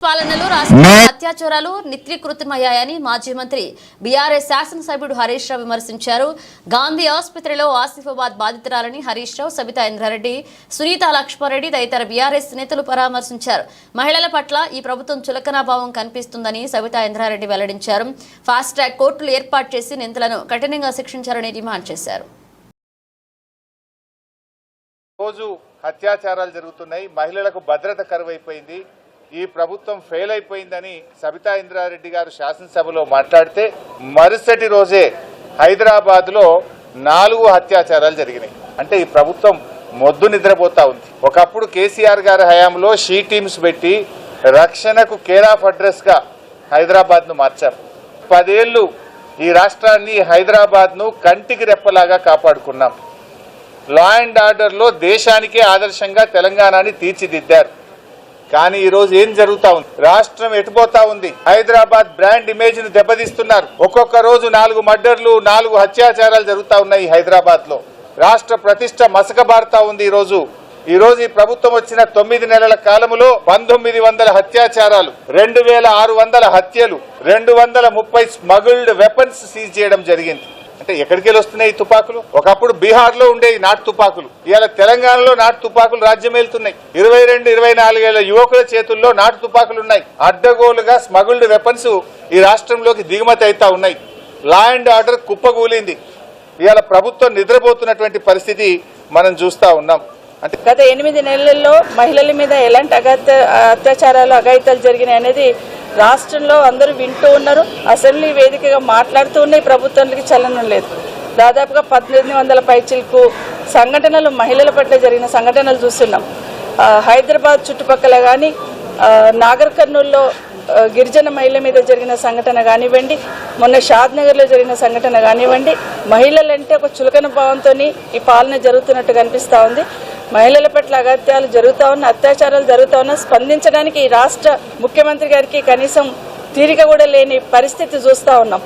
పాలనలో రాష్ట్ర అత్యాచారాలు నిత్యకృతమయ్యాయని మాజీ మంత్రి బీఆర్ఎస్ శాసనసభ్యుడు హరీష్ రావు విమర్శించారు. గాంధీ ఆసుపత్రిలో ఆసిఫాబాద్ బాధితురాలని హరీష్ రావు, సబితా ఇంద్రారెడ్డి, సునీత లక్ష్మారెడ్డి తదితర బీఆర్ఎస్ నేతలు పరామర్శించారు. మహిళల పట్ల ఈ ప్రభుత్వం చులకనాభావం కనిపిస్తుందని సబితా ఇంద్రారెడ్డి వెల్లడించారు. ఫాస్ట్ ట్రాక్ కోర్టులు ఏర్పాటు చేసి నిందితులను కఠినంగా శిక్షించాలని డిమాండ్ చేశారు. రోజు అత్యాచారాలు జరుగుతున్నాయి, మహిళలకు భద్రత కరువైపోయింది, ఈ ప్రభుత్వం ఫెయిల్ అయిపోయిందని సబితా ఇంద్రారెడ్డి గారు శాసనసభలో మాట్లాడితే మరుసటి రోజే హైదరాబాద్ లో 4 అత్యాచారాలు జరిగినాయి. అంటే ఈ ప్రభుత్వం మొద్దు నిద్రపోతా ఉంది. ఒకప్పుడు కేసీఆర్ గారి హయాంలో షీ టీమ్స్ పెట్టి రక్షణకు కేర్ ఆఫ్ అడ్రస్ గా హైదరాబాద్ ను మార్చారు. 10 ఏళ్లు ఈ రాష్ట్రాన్ని హైదరాబాద్ ను కంటికి రెప్పలాగా కాపాడుకున్నాం. లా అండ్ ఆర్డర్ లో దేశానికే ఆదర్శంగా తెలంగాణని తీర్చిదిద్దారు. కానీ ఈ రోజు ఏం జరుగుతా ఉంది? రాష్ట్రం ఎటుపోతా ఉంది? హైదరాబాద్ బ్రాండ్ ఇమేజ్ ను దెబ్బతీస్తున్నారు. ఒక్కొక్క రోజు 4 మర్డర్లు, 4 అత్యాచారాలు జరుగుతా ఉన్నాయి హైదరాబాద్ లో. రాష్ట్ర ప్రతిష్ట మసకబారుతా ఉంది. ఈ రోజు ఈ ప్రభుత్వం వచ్చిన 9 నెలల కాలంలో 1900 అత్యాచారాలు, 2600 హత్యలు, 230 స్మగుల్డ్ వెపన్స్ సీజ్ చేయడం జరిగింది. అంటే ఎక్కడికి వస్తున్నాయి ఈ తుపాకులు? ఒకప్పుడు బీహార్ లో ఉండే నాటు తుపాకులు ఇవాళ తెలంగాణలో నాటు తుపాకులు రాజ్యమేలుతున్నాయి. 22-24 ఏళ్ల యువకుల చేతుల్లో నాటు తుపాకులు ఉన్నాయి. అడ్డగోలుగా స్మగుల్డ్ వెపన్స్ ఈ రాష్ట్రంలోకి దిగుమతి అవుతా ఉన్నాయి. లా అండ్ ఆర్డర్ కుప్పగూలింది. ఇవాళ ప్రభుత్వం నిద్రపోతున్నటువంటి పరిస్థితి మనం చూస్తా ఉన్నాం. అంటే గత 8 నెలల్లో మహిళల మీద ఎలాంటి అత్యాచారాలు, అఘాయితాలు జరిగినాయి అనేది రాష్ట్రంలో అందరూ వింటూ ఉన్నారు. అసెంబ్లీ వేదికగా మాట్లాడుతూ ఉన్నాయి. ప్రభుత్వానికి చలనం లేదు. దాదాపుగా 1800 పైచిలకు సంఘటనలు మహిళల పట్ల జరిగిన సంఘటనలు చూస్తున్నాం. హైదరాబాద్ చుట్టుపక్కల కానీ, నాగర్ కర్నూల్లో గిరిజన మహిళల మీద జరిగిన సంఘటన కానివ్వండి, మొన్న షాద్నగర్లో జరిగిన సంఘటన కానివ్వండి, మహిళలంటే ఒక చులకన భావంతో ఈ పాలన జరుగుతున్నట్టు కనిపిస్తూ ఉంది. మహిళల పట్ల అగత్యాలు జరుగుతూ ఉన్న, అత్యాచారాలు జరుగుతూ ఉన్న, స్పందించడానికి ఈ రాష్ట్ర ముఖ్యమంత్రి గారికి కనీసం తీరిక కూడా లేని పరిస్థితి చూస్తూ ఉన్నాం.